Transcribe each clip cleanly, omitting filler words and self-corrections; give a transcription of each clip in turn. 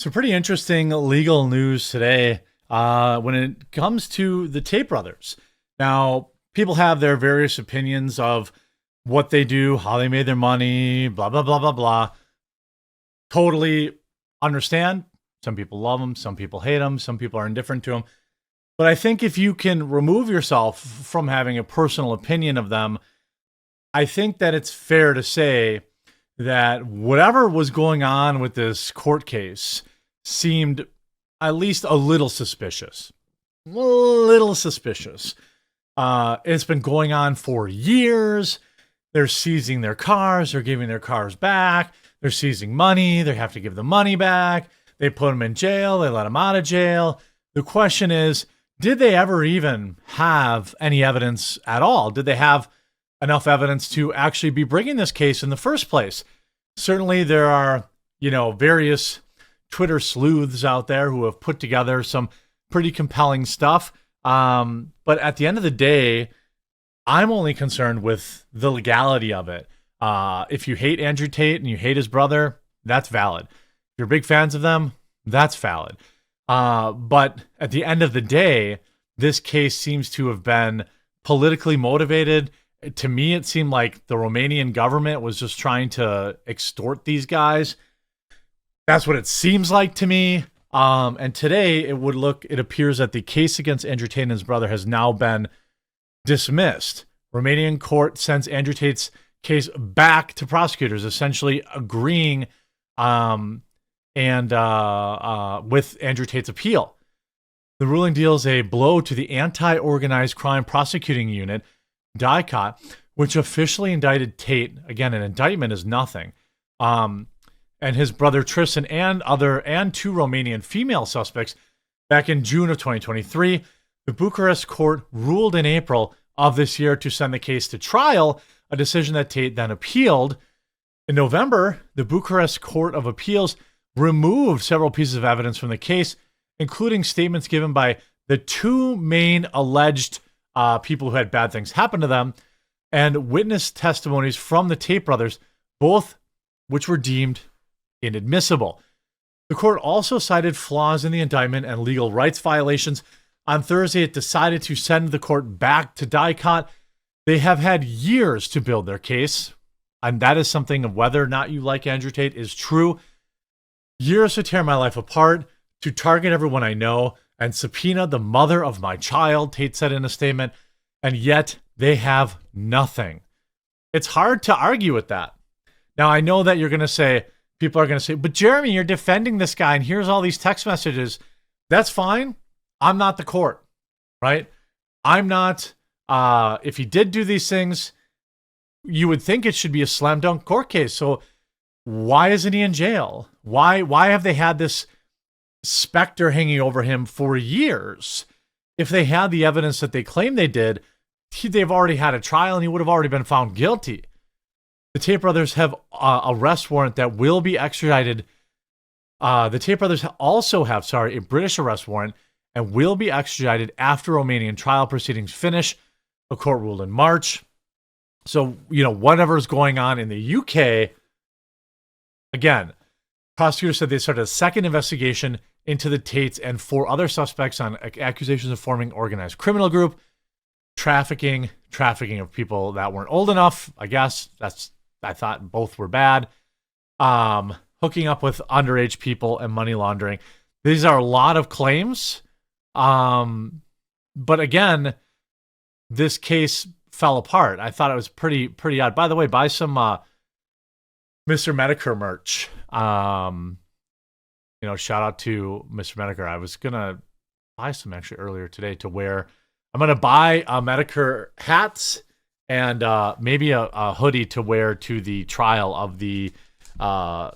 Some pretty interesting legal news today when it comes to the Tate brothers. Now, people have their various opinions of what they do, how they made their money, blah, blah, blah, blah, blah. Totally understand. Some people love them, some people hate them, some people are indifferent to them. But I think if you can remove yourself from having a personal opinion of them, I think that it's fair to say that whatever was going on with this court case seemed at least a little suspicious. A little suspicious. It's been going on for years. They're seizing their cars. They're giving their cars back. They're seizing money. They have to give the money back. They put them in jail. They let them out of jail. The question is, did they ever even have any evidence at all? Did they have enough evidence to actually be bringing this case in the first place? Certainly there are, various Twitter sleuths out there who have put together some pretty compelling stuff. But at the end of the day, I'm only concerned with the legality of it. If you hate Andrew Tate and you hate his brother, that's valid. If you're big fans of them, that's valid. But at the end of the day, this case seems to have been politically motivated. To me, it seemed like the Romanian government was just trying to extort these guys. That's what it seems like to me. And today it appears that the case against Andrew Tate and his brother has now been dismissed. Romanian court sends Andrew Tate's case back to prosecutors, essentially agreeing with Andrew Tate's appeal. The ruling deals a blow to the Anti-Organized Crime Prosecuting Unit, DICOT, which officially indicted Tate. Again, an indictment is nothing. And his brother Tristan and two Romanian female suspects back in June of 2023. The Bucharest court ruled in April of this year to send the case to trial, a decision that Tate then appealed. In November, the Bucharest Court of Appeals removed several pieces of evidence from the case, including statements given by the two main alleged people who had bad things happen to them, and witness testimonies from the Tate brothers, both which were deemed inadmissible. The court also cited flaws in the indictment and legal rights violations. On Thursday, it decided to send the court back to DICOT. They have had years to build their case, and that is something of whether or not you like Andrew Tate is true. Years to tear my life apart, to target everyone I know, and subpoena the mother of my child, Tate said in a statement, and yet they have nothing. It's hard to argue with that. Now, I know that people are going to say, but Jeremy, you're defending this guy, and here's all these text messages. That's fine. I'm not the court, right? I'm not. If he did do these things, you would think it should be a slam dunk court case. So why isn't he in jail? Why have they had this specter hanging over him for years? If they had the evidence that they claim they did, they've already had a trial and he would have already been found guilty. The Tate brothers have a arrest warrant that will be extradited. The Tate brothers also have, a British arrest warrant and will be extradited after Romanian trial proceedings finish. The court ruled in March. So, whatever's going on in the UK, again, prosecutors said they started a second investigation into the Tates and 4 other suspects on accusations of forming organized criminal group, trafficking of people that weren't old enough. I guess I thought both were bad. Hooking up with underage people and money laundering. These are a lot of claims. But again, this case fell apart. I thought it was pretty odd. By the way, buy some Mr. Medicare merch. Shout out to Mr. Medicare. I was gonna buy some actually earlier today to wear. I'm gonna buy Medicare hats and maybe a hoodie to wear to the trial of the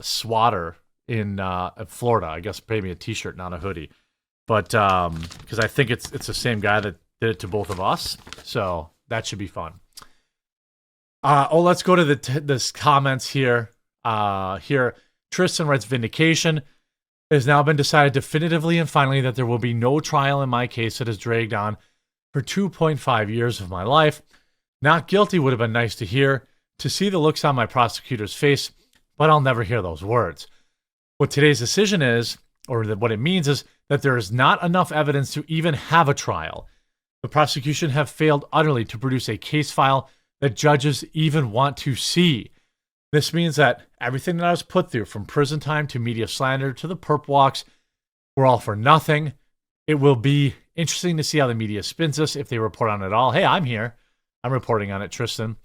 swatter in Florida. I guess maybe a t-shirt, not a hoodie. But because I think it's the same guy that did it to both of us. So that should be fun. Let's go to the comments here. Here, Tristan writes, vindication. It has now been decided definitively and finally that there will be no trial in my case that has dragged on for 2.5 years of my life. Not guilty would have been nice to hear, to see the looks on my prosecutor's face, but I'll never hear those words. What today's decision is what it means is that there is not enough evidence to even have a trial. The prosecution have failed utterly to produce a case file that judges even want to see. This means that everything that I was put through, from prison time to media slander to the perp walks, were all for nothing. It will be interesting to see how the media spins this, if they report on it at all. Hey, I'm here. I'm reporting on it, Tristan.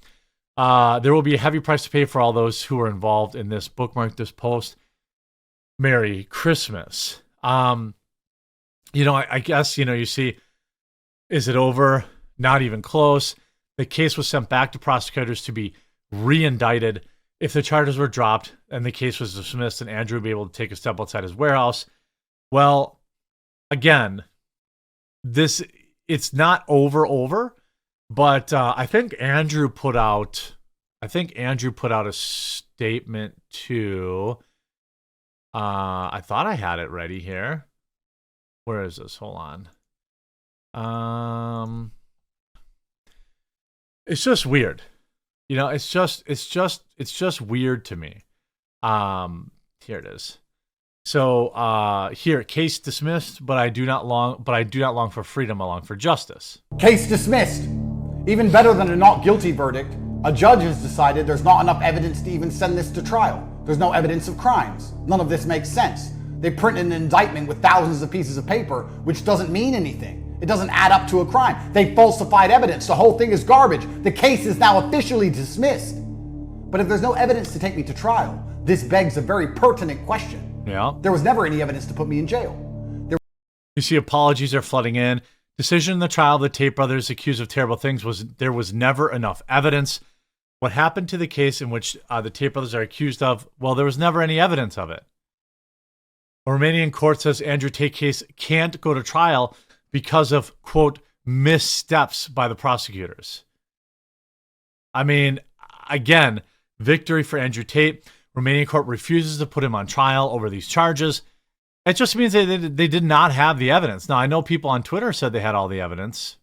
There will be a heavy price to pay for all those who are involved in this. Bookmark this post. Merry Christmas. I guess, you see, is it over? Not even close. The case was sent back to prosecutors to be re-indicted. If the charges were dropped and the case was dismissed and Andrew would be able to take a step outside his warehouse, well, again, it's not over, but I think Andrew put out a statement too. I thought I had it ready here. Where is this? Hold on. It's just weird. It's just weird to me. Here it is. So here, case dismissed, but I do not long for freedom, I long for justice. Case dismissed. Even better than a not guilty verdict, a judge has decided there's not enough evidence to even send this to trial. There's no evidence of crimes. None of this makes sense. They printed an indictment with thousands of pieces of paper, which doesn't mean anything. It doesn't add up to a crime. They falsified evidence. The whole thing is garbage. The case is now officially dismissed. But if there's no evidence to take me to trial, this begs a very pertinent question. Yeah. There was never any evidence to put me in jail. You see apologies are flooding in. Decision in the trial of the Tate brothers accused of terrible things was there was never enough evidence. What happened to the case in which the Tate brothers are accused of? Well, there was never any evidence of it. A Romanian court says Andrew Tate case can't go to trial because of, quote, missteps by the prosecutors. I mean, again, victory for Andrew Tate. Romanian court refuses to put him on trial over these charges. It just means they did not have the evidence. Now, I know people on Twitter said they had all the evidence,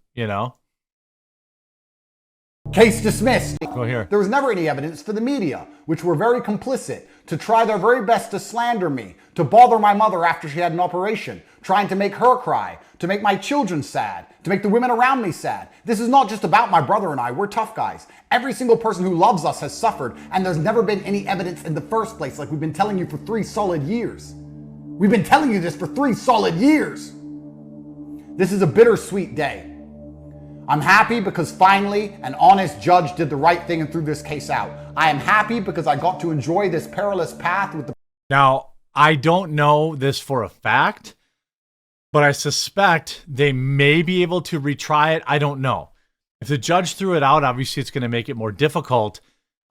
Case dismissed. Go here. There was never any evidence for the media, which were very complicit, to try their very best to slander me, to bother my mother after she had an operation, trying to make her cry, to make my children sad, to make the women around me sad. This is not just about my brother and I. We're tough guys. Every single person who loves us has suffered, and there's never been any evidence in the first place, like we've been telling you for 3 solid years. We've been telling you this for 3 solid years. This is a bittersweet day. I'm happy because finally an honest judge did the right thing and threw this case out. I am happy because I got to enjoy this perilous path with the... Now, I don't know this for a fact, but I suspect they may be able to retry it. I don't know. If the judge threw it out, obviously it's going to make it more difficult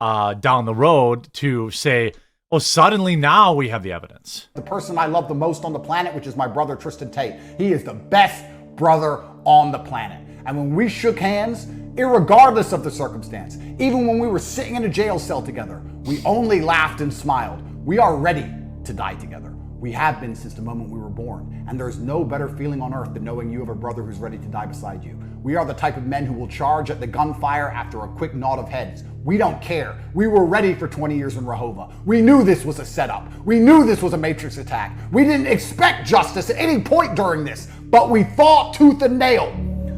down the road to say, oh, suddenly now we have the evidence. The person I love the most on the planet, which is my brother, Tristan Tate. He is the best brother on the planet. And when we shook hands, irregardless of the circumstance, even when we were sitting in a jail cell together, we only laughed and smiled. We are ready to die together. We have been since the moment we were born. And there's no better feeling on earth than knowing you have a brother who's ready to die beside you. We are the type of men who will charge at the gunfire after a quick nod of heads. We don't care. We were ready for 20 years in Rahova. We knew this was a setup. We knew this was a Matrix attack. We didn't expect justice at any point during this, but we fought tooth and nail.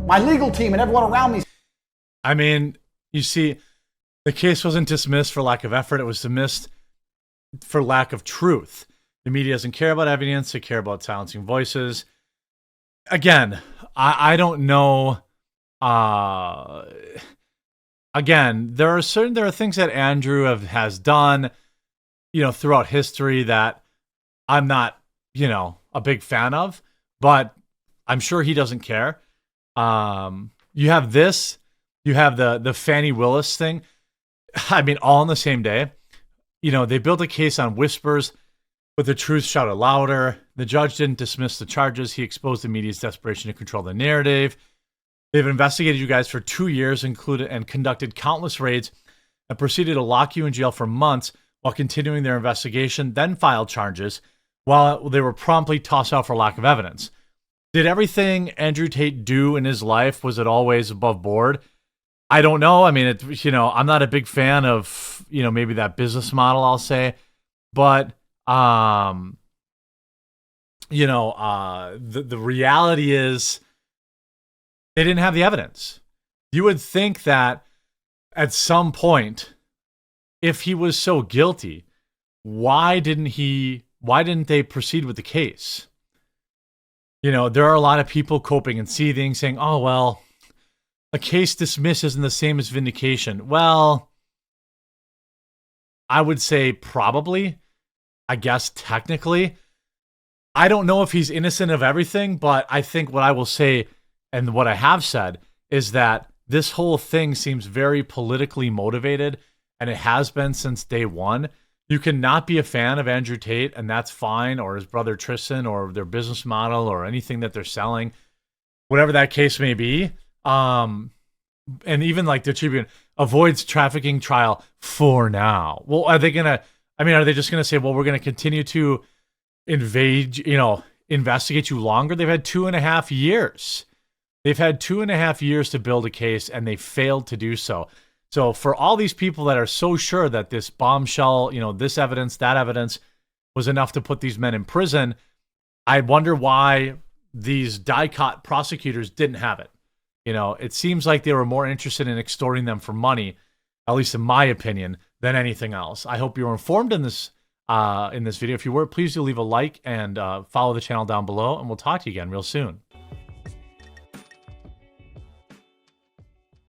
My legal team and everyone around me. I mean, you see, the case wasn't dismissed for lack of effort. It was dismissed for lack of truth. The media doesn't care about evidence. They care about silencing voices. Again, I don't know. Again, there are things that Andrew has done, throughout history that I'm not, a big fan of, but I'm sure he doesn't care. You have this, you have the Fannie Willis thing. I mean, all on the same day. They built a case on whispers, but the truth shouted louder. The judge didn't dismiss the charges. He exposed the media's desperation to control the narrative. They've investigated you guys for 2 years, and conducted countless raids, and proceeded to lock you in jail for months while continuing their investigation, then filed charges while they were promptly tossed out for lack of evidence. Did everything Andrew Tate do in his life, was it always above board? I don't know. I mean, I'm not a big fan of, maybe that business model, I'll say. But the reality is they didn't have the evidence. You would think that at some point, if he was so guilty, why didn't they proceed with the case? There are a lot of people coping and seething, saying, oh, well, a case dismissed isn't the same as vindication. Well, I would say probably. I guess technically. I don't know if he's innocent of everything, but I think what I will say, and what I have said, is that this whole thing seems very politically motivated, and it has been since day one. You cannot be a fan of Andrew Tate, and that's fine, or his brother Tristan, or their business model, or anything that they're selling, whatever that case may be. And even like the Tribune avoids trafficking trial for now. Well, are they just going to say, well, we're going to continue to investigate you longer? They've had 2.5 years. They've had 2.5 years to build a case, and they failed to do so. So for all these people that are so sure that this bombshell, this evidence, that evidence was enough to put these men in prison, I wonder why these die-cut prosecutors didn't have it. It seems like they were more interested in extorting them for money, at least in my opinion, than anything else. I hope you were informed in this video. If you were, please do leave a like and follow the channel down below, and we'll talk to you again real soon.